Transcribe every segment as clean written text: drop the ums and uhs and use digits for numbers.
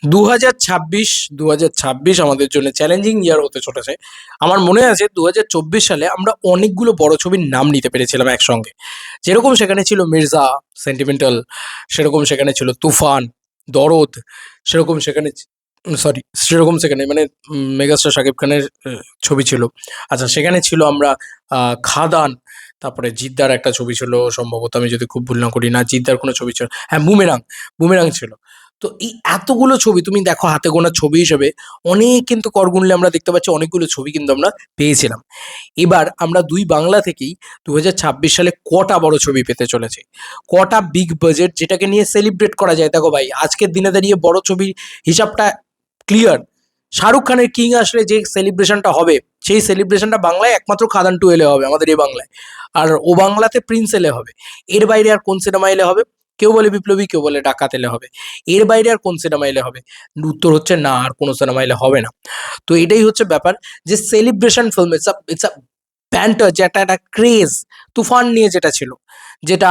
2026 2026 আমাদের জন্য চ্যালেঞ্জিং ইয়ার হতে চলেছে। আমার মনে আছে 2024 সালে আমরা অনেকগুলো বড় ছবির নাম নিতে পেরেছিলাম একসঙ্গে। যেরকম সেখানে ছিল মির্জা, সেন্টিমেন্টাল, সেরকম সেখানে ছিল তুফান, দরদ, সেরকম সেখানে সেরকম সেখানে মানে মেগাস্টার শাকিব খানের ছবি ছিল। আচ্ছা, সেখানে ছিল আমরা খাদান, তারপরে জিদ্দার একটা ছবি ছিল সম্ভবত, আমি যদি খুব ভুল না করি, না জিদ্দার কোনো ছবি ছিল, হ্যাঁ বুমেরাং, বুমেরাং ছিল। তো এই এতগুলো ছবি তুমি দেখো, হাতে গোনা ছবি হিসেবে অনেক কিন্তু কর গুনলে আমরা দেখতে পাচ্ছি অনেকগুলো ছবি কিন্তু আমরা পেয়েছিলাম। এবার আমরা দুই বাংলা থেকেই 2026 সালে কটা বড় ছবি পেতে চলেছে, কটা বিগ বাজেট যেটাকে নিয়ে সেলিব্রেট করা যায়। দেখো ভাই, আজকের দিনে দাঁড়িয়ে বড় ছবির হিসাবটা ক্লিয়ার। শাহরুখ খানের কিং আসলে যে সেলিব্রেশনটা হবে, সেই সেলিব্রেশনটা বাংলায় একমাত্র খাদান টু এলে হবে আমাদের এই বাংলায়, আর ও বাংলাতে প্রিন্স এলে হবে। এর বাইরে আর কোন সিনেমা এলে হবে? কেউ বলে বিপ্লবী, কেউ বলে ডাকাত এলে হবে। এর বাইরে আর কোন সিনেমা এলে হবে? উত্তর হচ্ছে না, আর কোনো সিনেমা এলে হবে না। তো এটাই হচ্ছে ব্যাপার, যে সেলিব্রেশন ফিল্ম, ইটস আ ব্যান্টার, যেটা একটা ক্রেজ, তুফান নিয়ে যেটা ছিল, যেটা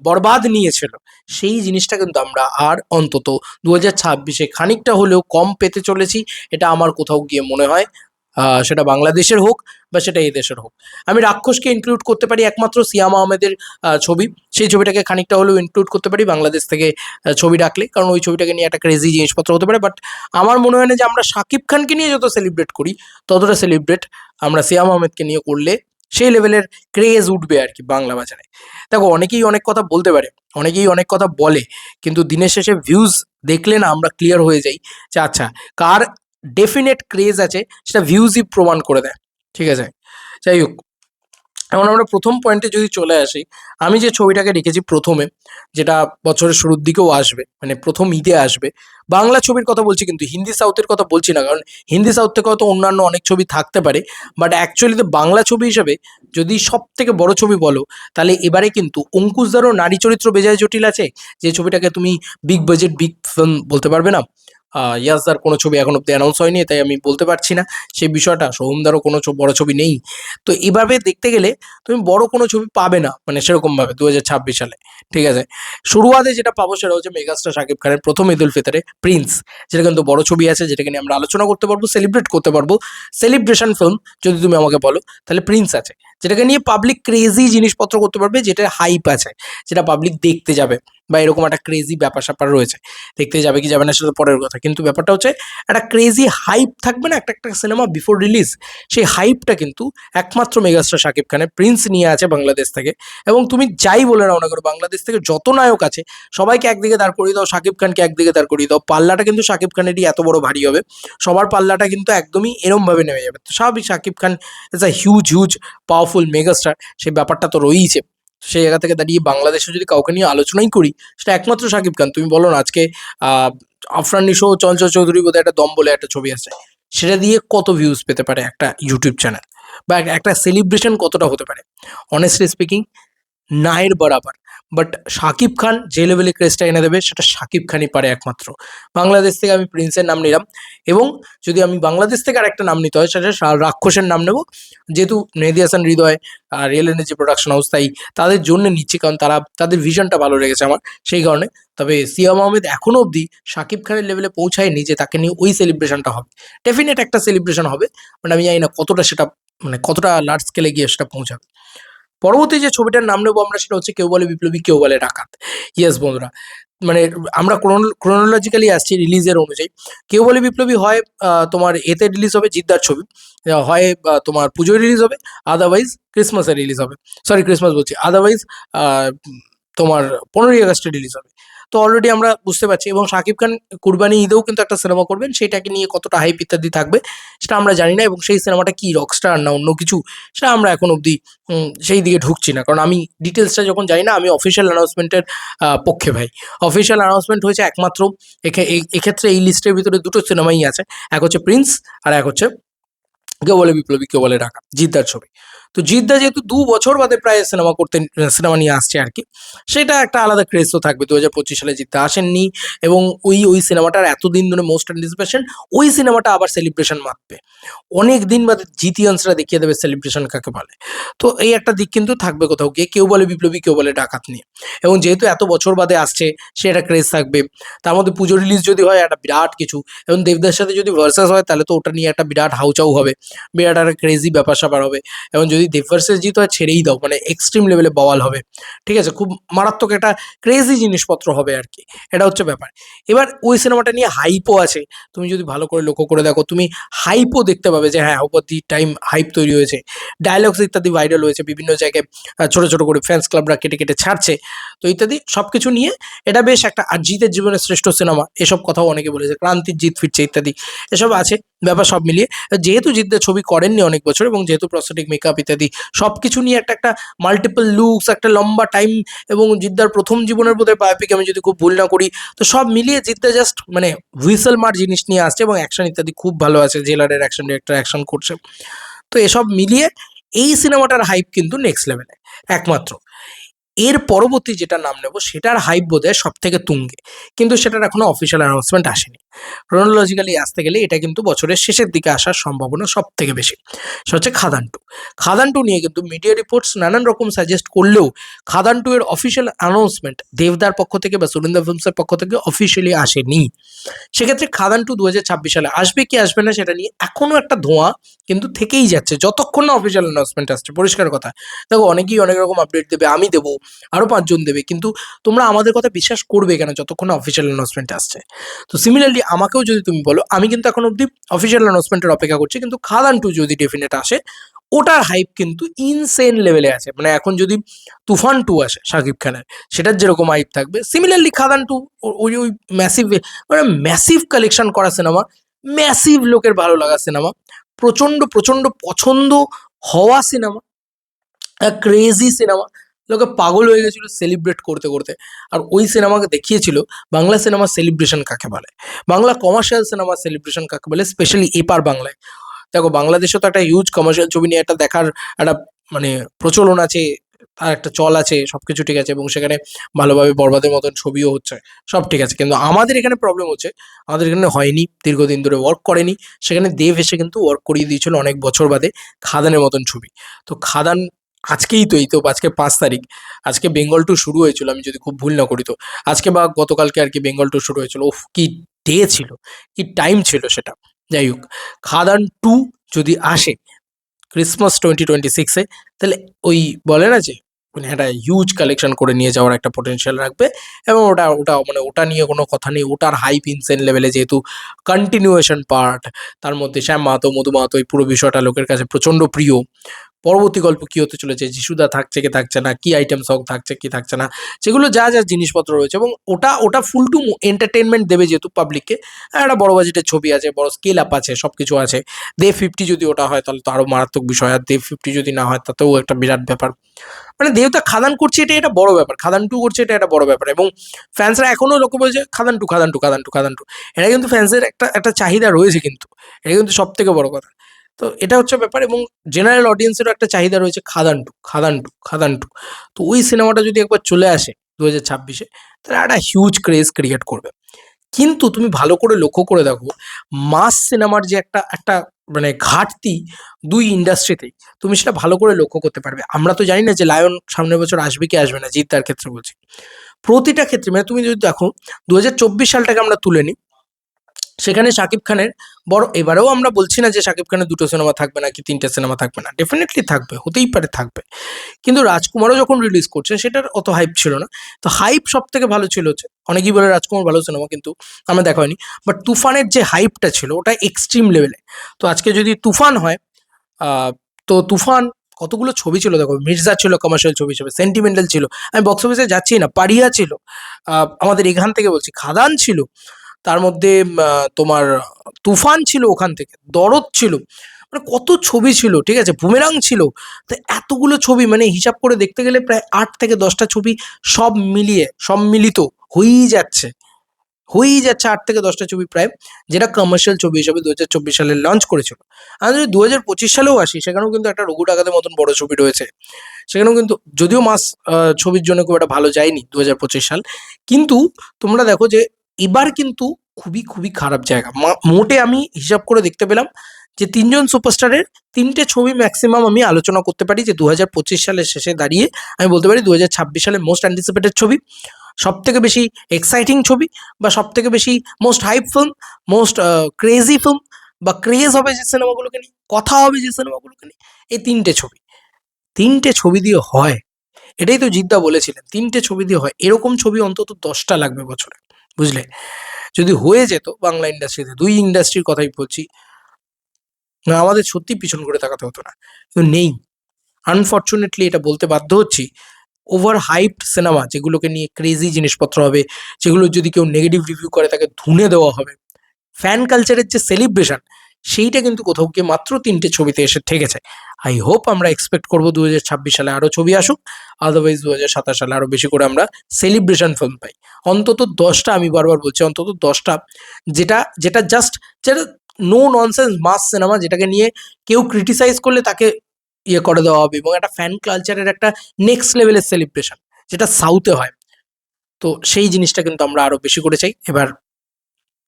বরবাদ নিয়েছিল, সেই জিনিসটা কিন্তু আমরা আর অন্তত 2026-এ খানিকটা হলেও কম পেতে চলেছি। এটা আমার কোথাও গিয়ে মনে হয়, সেটা বাংলাদেশের হোক বা সেটা এই দেশের হোক। আমি রাক্ষসকে ইনক্লুড করতে পারি একমাত্র সিয়াম আহমেদের ছবি, সেই ছবিটাকে খানিকটা হলেও ইনক্লুড করতে পারি বাংলাদেশ থেকে ছবি ডাকলে, কারণ ওই ছবিটাকে নিয়ে একটা ক্রেজি জিনিসপত্র হতে পারে। বাট আমার মনে হয় না যে আমরা শাকিব খানকে নিয়ে যত সেলিব্রেট করি, ততটা সেলিব্রেট আমরা সিয়াম আহমেদকে নিয়ে করলে সেই লেভেলের ক্রেজ উঠবে আর কি বাংলা বাজারে। দেখো, অনেকেই অনেক কথা বলতে পারে, অনেকেই অনেক কথা বলে, কিন্তু দিনের শেষে ভিউজ দেখলে না আমরা ক্লিয়ার হয়ে যাই যে আচ্ছা, কার ডেফিনেট ক্রেজ আছে সেটা ভিউজই প্রমাণ করে দেয়। ঠিক আছে, যাই হোক, এখন আমরা প্রথম পয়েন্টে যদি চলে আসি, আমি যে ছবিটাকে রেখেছি প্রথমে, যেটা বছরের শুরুর দিকেও আসবে, মানে প্রথম ঈদে আসবে, বাংলা ছবির কথা বলছি, কিন্তু হিন্দি সাউথের কথা বলছি না, কারণ হিন্দি সাউথ থেকে হয়তো অন্যান্য অনেক ছবি থাকতে পারে, বাট অ্যাকচুয়ালি তো বাংলা ছবি হিসেবে যদি সব থেকে বড় ছবি বলো, তাহলে এবারে কিন্তু অঙ্কুশদারও নারী চরিত্র বেজায় জটিল আছে, যে ছবিটাকে তুমি বিগ বাজেট বিগ ফিল্ম বলতে পারবে না। ইয়াসদার কোনো ছবি এখন অব্দি অ্যানাউন্স হয়নি, তাই আমি বলতে পারছি না সেই বিষয়টা। সোহমদারও কোনো বড় ছবি নেই। তো এভাবে দেখতে গেলে তুমি বড় কোনো ছবি পাবে না, মানে সেরকমভাবে 2026 সালে। ঠিক আছে, শুরুয়াতে যেটা পাবো সেটা হচ্ছে মেগাস্টার শাকিব খানের প্রথম ঈদ উল ফিতরে প্রিন্স, যেটা কিন্তু বড় ছবি আছে, যেটাকে নিয়ে আমরা আলোচনা করতে পারবো, সেলিব্রেট করতে পারবো। সেলিব্রেশন ফিল্ম যদি তুমি আমাকে বলো, তাহলে প্রিন্স আছে, যেটাকে নিয়ে পাবলিক ক্রেজি জিনিসপত্র করতে পারবে, যেটা হাইপ আছে, যেটা পাবলিক দেখতে যাবে, বা এরকম একটা ক্রেজি ব্যাপার স্যাপার রয়েছে। দেখতে যাবে কি যাবে না সেটা তো পরের কথা, কিন্তু ব্যাপারটা হচ্ছে একটা ক্রেজি হাইপ থাকবে না একটা একটা সিনেমা বিফোর রিলিজ। সেই হাইপটা কিন্তু একমাত্র মেগাস্টার শাকিব খানের প্রিন্স নিয়ে আছে বাংলাদেশ থেকে। এবং তুমি যাই বলে নাও না করো, বাংলাদেশ থেকে যত নায়ক আছে সবাইকে একদিকে দাঁড় করিয়ে দাও, শাকিব খানকে একদিকে দাঁড় করিয়ে দাও, পাল্লাটা কিন্তু শাকিব খানেরই এত বড় ভারী হবে। সবার পাল্লাটা কিন্তু একদমই এরমভাবে নেমে যাবে। তো স্বাভাবিক, Shakib Khan is a huge huge powerful megastar, সেই ব্যাপারটা তো রয়েইছে। সেই জায়গা থেকে দাঁড়িয়ে বাংলাদেশে যদি কাউকে নিয়ে আলোচনাই করি, সেটা একমাত্র শাকিব খান। তুমি বলো না, আজকে আহ আফরান নিশো, চঞ্চল চৌধুরী বোধহয় একটা দম বলে একটা ছবি আছে, সেটা দিয়ে কত ভিউজ পেতে পারে একটা ইউটিউব চ্যানেল, বা একটা সেলিব্রেশন কতটা হতে পারে? অনেস্টলি স্পিকিং, নায়ের বরাবর। বাট শাকিব খান যে লেভেলে ক্রেজটা এনে দেবে, সেটা শাকিব খানই পারে একমাত্র। বাংলাদেশ থেকে আমি প্রিন্সের নাম নিলাম, এবং যদি আমি বাংলাদেশ থেকে আরেকটা নাম নিতে হয়, সেটা রাক্ষসের নাম নেব, যেহেতু মেহেদী হাসান হৃদয় আর রিয়েল এনার্জি প্রোডাকশন হাউস, তাই তাদের জন্য নিচ্ছি, কারণ তাদের ভিশনটা ভালো লেগেছে আমার, সেই কারণে। তবে সিয়াম আহমেদ এখনও অবধি শাকিব খানের লেভেলে পৌঁছায়নি যে তাকে নিয়ে ওই সেলিব্রেশনটা হবে। ডেফিনেট একটা সেলিব্রেশন হবে, বাট আমি জানি না কতটা সেটা, মানে কতটা লার্জ স্কেলে গিয়ে সেটা পৌঁছাবে। পরবর্তী যে ছবিটার নাম নেবো আমরা, সেটা হচ্ছে কেউ বলে বিপ্লবী, কেউ বলে ডাকাত। ইয়েস বন্ধুরা, মানে আমরা ক্রোনোলজিক্যালি আসছি রিলিজের অনুযায়ী। কেউ বলে বিপ্লবী হয় তোমার এতে রিলিজ হবে, জিদ্দার ছবি, হয় তোমার পুজোয় রিলিজ হবে, আদারওয়াইজ ক্রিসমাসে রিলিজ হবে। সরি, ক্রিসমাস বলছি, আদারওয়াইজ তোমার 15ই আগস্টে রিলিজ হবে। তো অলরেডি আমরা বুঝতে পারছি, এবং শাকিব খান কুরবানি ঈদেও কিন্তু একটা সিনেমা করবেন, সেটাকে নিয়ে কতটা হাইপ ইত্যাদি থাকবে সেটা আমরা জানি না, এবং সেই সিনেমাটা কি রকস্টার না অন্য কিছু, সেটা আমরা এখন অবধি সেই দিকে ঢুকছি না, কারণ আমি ডিটেলসটা যখন জানি না, আমি অফিসিয়াল অ্যানাউন্সমেন্টের পক্ষে ভাই। অফিসিয়াল অ্যানাউন্সমেন্ট হয়েছে একমাত্র, এক্ষেত্রে এই লিস্টের ভিতরে দুটো সিনেমাই আছে, এক হচ্ছে প্রিন্স, আর এক হচ্ছে কেউ বলে বিপ্লবী, কেউ বলে ডাকাত, জিদ্দার ছবি। তো জিদ্দা যেহেতু 2 বছর বাদে প্রায় সিনেমা নিয়ে আসছে আর কি, সেটা একটা আলাদা ক্রেজ তো থাকবে। 2025 সালে জিদ্দা আসেননি এবং ওই সিনেমাটার এতদিন ধরে মোস্ট অ্যান্টিসিপেশন, ওই সিনেমাটা আবার সেলিব্রেশন মাতবে। অনেক দিন বাদে জিতিয়ান্সরা দেখিয়ে দেবে সেলিব্রেশন কাকে বলে। তো এই একটা দিক কিন্তু থাকবে কোথাও গিয়ে, কেউ বলে বিপ্লবী, কেউ বলে ডাকাত নিয়ে। এবং যেহেতু এত বছর বাদে আসছে, সে একটা ক্রেজ থাকবে। তার মধ্যে পুজো রিলিজ যদি হয় একটা বিরাট কিছু, এবং দেবদার সাথে যদি ভার্সাস হয় তাহলে তো ওটা নিয়ে একটা বিরাট হাউচাউ হবে, বিরাট একটা ক্রেজি ব্যাপার স্যাপার হবে। এবং যদি দেব ভার্সেস জিত হয় ছেড়েই দাও, মানে এক্সট্রিম লেভেলে বওয়াল হবে, ঠিক আছে, খুব মারাত্মক একটা ক্রেজি জিনিসপত্র হবে আর কি। এটা হচ্ছে ব্যাপার। এবার ওই সিনেমাটা নিয়ে হাইপও আছে, তুমি যদি ভালো করে লক্ষ্য করে দেখো, তুমি হাইপও দেখতে পাবে যে হ্যাঁ ওপর দি টাইম হাইপ তৈরি হয়েছে, ডায়লগস ইত্যাদি ভাইরাল হয়েছে বিভিন্ন জায়গায়, ছোট ছোট করে ফ্যান্স ক্লাবরা কেটে কেটে ছাড়ছে, তো ইত্যাদি সব কিছু নিয়ে এটা বেশ একটা। আর জিতের জীবনের শ্রেষ্ঠ সিনেমা, এসব কথাও অনেকে বলেছে, ক্রান্তির জিত ফিরছে ইত্যাদি, এসব আছে ব্যাপার সব মিলিয়ে। যেহেতু জিতদের ছবি করেননি অনেক বছর, এবং যেহেতু প্রস্থেটিক মেকআপ ইত্যাদি সব কিছু নিয়ে একটা মাল্টিপল লুকস, একটা লম্বা টাইম, এবং জিদ্দার প্রথম জীবনের বোধহয় বায়োপিক আমি যদি খুব ভুল না করি, তো সব মিলিয়ে জিদ্দা জাস্ট মানে হুইসেল মার জিনিস নিয়ে আসছে, এবং অ্যাকশন ইত্যাদি খুব ভালো আছে, জেলারের অ্যাকশন ডিরেক্টর অ্যাকশন করছে। তো এসব মিলিয়ে এই সিনেমাটার হাইপ কিন্তু নেক্সট লেভেলে একমাত্র। এর পরবর্তী যেটা নাম নেব সেটার হাইপ বোধহয় সব থেকে তুঙ্গে, কিন্তু সেটার এখনো অফিসিয়াল অ্যানাউন্সমেন্ট আসেনি। ক্রোনোলজিক্যালি আসতে গেলে এটা কিন্তু বছরের শেষের দিকে আসার সম্ভাবনা সব থেকে বেশি। সেটা হচ্ছে খাদান টু। খাদান টু নিয়ে কিন্তু মিডিয়া রিপোর্টস নানান রকম সাজেস্ট করলেও খাদান টু এর অফিসিয়াল অ্যানাউন্সমেন্ট দেবদার পক্ষ থেকে বা সুরিন্দর ফিল্মসের পক্ষ থেকে অফিসিয়ালি আসেনি। সেক্ষেত্রে খাদান টু 2026 সালে আসবে কি আসবে না সেটা নিয়ে এখনো একটা ধোঁয়া কিন্তু থেকেই যাচ্ছে, যতক্ষণ না অফিসিয়াল অ্যানাউন্সমেন্ট আসছে। পরিষ্কার কথা, দেখো অনেকেই অনেক রকম আপডেট দেবে, আমি দেবো, আরও 5 জন দেবে, কিন্তু তোমরা আমাদের কথা বিশ্বাস করবে কেন যতক্ষণ না অফিসিয়াল অ্যানাউন্সমেন্ট আসছে? তো সিমিলারলি আমাকেও যদি তুমি বলো, আমি কিন্তু এখন অবধি অফিসিয়াল অ্যানাউন্সমেন্টের অপেক্ষা করছি, কিন্তু খাদান টু যদি ডেফিনেট আসে, ওটার হাইপ কিন্তু ইনসেন লেভেলে আছে। মানে এখন যদি তুফান টু আসে শাকিব খানের, সেটার যেরকম হাইপ থাকবে, সিমিলারলি খাদান টু ওই ওই ম্যাসিভ, মানে ম্যাসিভ কালেকশন করা সিনেমা, ম্যাসিভ লোকের ভালো লাগা সিনেমা, প্রচণ্ড প্রচণ্ড পছন্দ হওয়া সিনেমা, ক্রেজি সিনেমা, লোকে পাগল হয়ে গেছিল সেলিব্রেট করতে করতে। আর ওই সিনেমাকে দেখিয়েছিল বাংলা সিনেমা সেলিব্রেশন কাকে বলে, বাংলা কমার্শিয়াল সিনেমা সেলিব্রেশন কাকে বলে, স্পেশালি এপার বাংলায়। দেখো বাংলাদেশেও তো একটা হিউজ কমার্শিয়াল ছবি নিয়ে একটা দেখার একটা মানে প্রচলন আছে, তার একটা চল আছে, সব কিছু ঠিক আছে, এবং সেখানে ভালোভাবে বরবাদের মতন ছবিও হচ্ছে, সব ঠিক আছে। কিন্তু আমাদের এখানে প্রবলেম হচ্ছে, আমাদের এখানে হয়নি, দীর্ঘদিন ধরে ওয়ার্ক করেনি। সেখানে দেব এসে কিন্তু ওয়ার্ক করিয়ে দিয়েছিল অনেক বছর বাদে খাদানের মতন ছবি। তো খাদান আজকেই তো, এই তো আজকে 5 তারিখ, আজকে বেঙ্গল টু শুরু হয়েছিল আমি যদি খুব ভুল না করি, তো আজকে বা গতকালকে আর কি বেঙ্গল টু শুরু হয়েছিল। ওফ কি ডে ছিল, কি টাইম ছিল সেটা। যাই হোক, খাদান টু যদি আসে ক্রিসমাস 2026-এ, তাহলে ওই বলে না যে মানে একটা হিউজ কালেকশন করে নিয়ে যাওয়ার একটা পোটেনশিয়াল রাখবে। এবং ওটা ওটা মানে ওটা নিয়ে কোনো কথা নেই, ওটার হাইপ ইনসেন লেভেলে, যেহেতু কন্টিনিউয়েশন পার্ট, তার মধ্যে শ্যাম মাহাতো, মধু মাহাতো, এই পুরো বিষয়টা লোকের কাছে প্রচণ্ড প্রিয়। পরবর্তী গল্প কি হতে চলেছে, যিশুদা থাকছে কি থাকছে না, কি আইটেম সং থাকছে কি থাকছে না, সেগুলো যা যা জিনিসপত্র রয়েছে, এবং ওটা ওটা ফুল টু এন্টারটেনমেন্ট দেবে যেহেতু পাবলিককে। একটা বড় বাজেটের ছবি আছে, বড় স্কেল আপ আছে, সব কিছু আছে। দেব 50 যদি ওটা হয় তাহলে তো আরও মারাত্মক বিষয়, আর দেব 50 যদি না হয় তাতেও একটা বিরাট ব্যাপার। মানে দেবতা খাদান করছে, এটা এটা বড় ব্যাপার, খাদান টু করছে, এটা একটা বড় ব্যাপার। এবং ফ্যান্সরা এখনো লোক বলছে খাদান টু খাদান টু খাদান টু খাদান টু, এটা কিন্তু ফ্যান্সের একটা একটা চাহিদা রয়েছে, কিন্তু এটা কিন্তু সব থেকে বড় কথা। তো এটা হচ্ছে ব্যাপার, এবং জেনারেল অডিয়েন্সেরও একটা চাহিদা রয়েছে খাদান টু খাদান টু খাদান টু। তো ওই সিনেমাটা যদি একবার চলে আসে 2026-এ, তাহলে একটা হিউজ ক্রেজ ক্রিয়েট করবে। কিন্তু তুমি ভালো করে লক্ষ্য করে দেখো, মাস সিনেমার যে একটা একটা মানে ঘাটতি দুই ইন্ডাস্ট্রিতেই, তুমি সেটা ভালো করে লক্ষ্য করতে পারবে। আমরা তো জানি না যে লায়ন সামনের বছর আসবে কি আসবে না, জিদ্দার ক্ষেত্রে বলছি। প্রতিটা ক্ষেত্রে মানে তুমি যদি দেখো 2024 সালটাকে আমরা তুলে নিই, সেখানে শাকিব খানের বড়, এবারেও আমরা বলছি না যে শাকিব খানের 2টো সিনেমা থাকবে না কি 3টে সিনেমা থাকবে না, ডেফিনেটলি থাকবে, হতেই পারে থাকবে। কিন্তু রাজকুমারও যখন রিলিজ করছে সেটার অত হাইপ ছিল না। তো হাইপ সব থেকে ভালো ছিল হচ্ছে, অনেকেই বলে রাজকুমার ভালো সিনেমা, কিন্তু আমার দেখা হয়নি। বাট তুফানের যে হাইপটা ছিল ওটা এক্সট্রিম লেভেলে। তো আজকে যদি তুফান হয়, তো তুফান কতগুলো ছবি ছিল দেখো, মির্জা ছিল কমার্শিয়াল ছবি হিসেবে, সেন্টিমেন্টাল ছিল, আমি বক্স অফিসে যাচ্ছি না, পারিয়া ছিল, আমাদের এখান থেকে বলছি, খাদান ছিল, তার মধ্যে তোমার তুফান ছিল, ওখান থেকে দরদ ছিল, মানে কত ছবি ছিল, ঠিক আছে, বুমেরাং ছিল। তো এতগুলো ছবি মানে হিসাব করে দেখতে গেলে প্রায় 8 থেকে 10টা ছবি সব মিলিয়ে সম্মিলিত হয়েই যাচ্ছে। হয়েই যাচ্ছে 8 থেকে 10টা ছবি প্রায়, যেটা কমার্শিয়াল ছবি হিসাবে 2024 সালে লঞ্চ করেছিল। আর যদি 2025 সালেও আসি, সেখানেও কিন্তু একটা রঘু ডাকাতের মতন বড় ছবি রয়েছে। সেখানেও কিন্তু যদিও মাস ছবির জন্য খুব একটা ভালো যায়নি 2025 সাল, কিন্তু তোমরা দেখো যে এবার কিন্তু খুবই খুবই খারাপ জায়গা। মোটে আমি হিসাব করে দেখতে পেলাম যে 3জন সুপারস্টারের 3টে ছবি ম্যাক্সিমাম আমি আলোচনা করতে পারি, যে 2025 সালের শেষে দাঁড়িয়ে আমি বলতে পারি 2026 সালে মোস্ট অ্যান্টিসিপেটেড ছবি, সব থেকে বেশি এক্সাইটিং ছবি, বা সব থেকে বেশি most hype film, most crazy film, বা ক্রেজ হবে যে সিনেমাগুলোকে নিয়ে, কথা হবে যে সিনেমাগুলোকে নিয়ে, এই 3টে ছবি। 3টে ছবি দিয়ে হয়, এটাই তো জিদ্দা বলেছিলেন, 3টে ছবি দিয়ে হয়, এরকম ছবি অন্তত 10টা লাগবে বছরে, বুঝলে? যদি হয়ে যেত বাংলা ইন্ডাস্ট্রিতে, দুই ইন্ডাস্ট্রির কথাই বলছি, না আমাদের সত্যি পিছন করে তাকাতে হতো না, কিন্তু নেই। আনফর্চুনেটলি এটা বলতে বাধ্য হচ্ছি, ওভার হাইপড সিনেমা যেগুলোকে নিয়ে ক্রেজি জিনিসপত্র হবে, যেগুলো যদি কেউ নেগেটিভ রিভিউ করে তাকে ধুনে দেওয়া হবে, ফ্যান কালচারের যে সেলিব্রেশন, সেইটা কিন্তু কোথাও গিয়ে মাত্র 3টে ছবিতে এসে ঠেকেছে। আই হোপ আমরা এক্সপেক্ট করবো 2026 সালে আরও ছবি আসুক, আদারওয়াইজ 2027 সালে আরও বেশি করে আমরা সেলিব্রেশন ফিল্ম পাই। অন্তত 10টা, আমি বারবার বলছি, অন্তত 10টা, যেটা যেটা জাস্ট, যেটা নো ননসেন্স মাস সিনেমা, যেটাকে নিয়ে কেউ ক্রিটিসাইজ করলে তাকে ইয়ে করে দেওয়া হবে, এবং একটা ফ্যান কালচারের একটা নেক্সট লেভেলের সেলিব্রেশন, যেটা সাউথে হয়। তো সেই জিনিসটা কিন্তু আমরা আরো বেশি করে চাই। এবার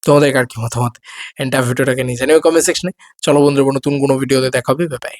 তোমাদের আর কি মতামত এন্টার ভিডিওটাকে নিয়ে জানিও কমেন্ট সেকশনে। চলো বন্ধুরা, নতুন কোনো ভিডিওতে দেখা হবে। Bye bye.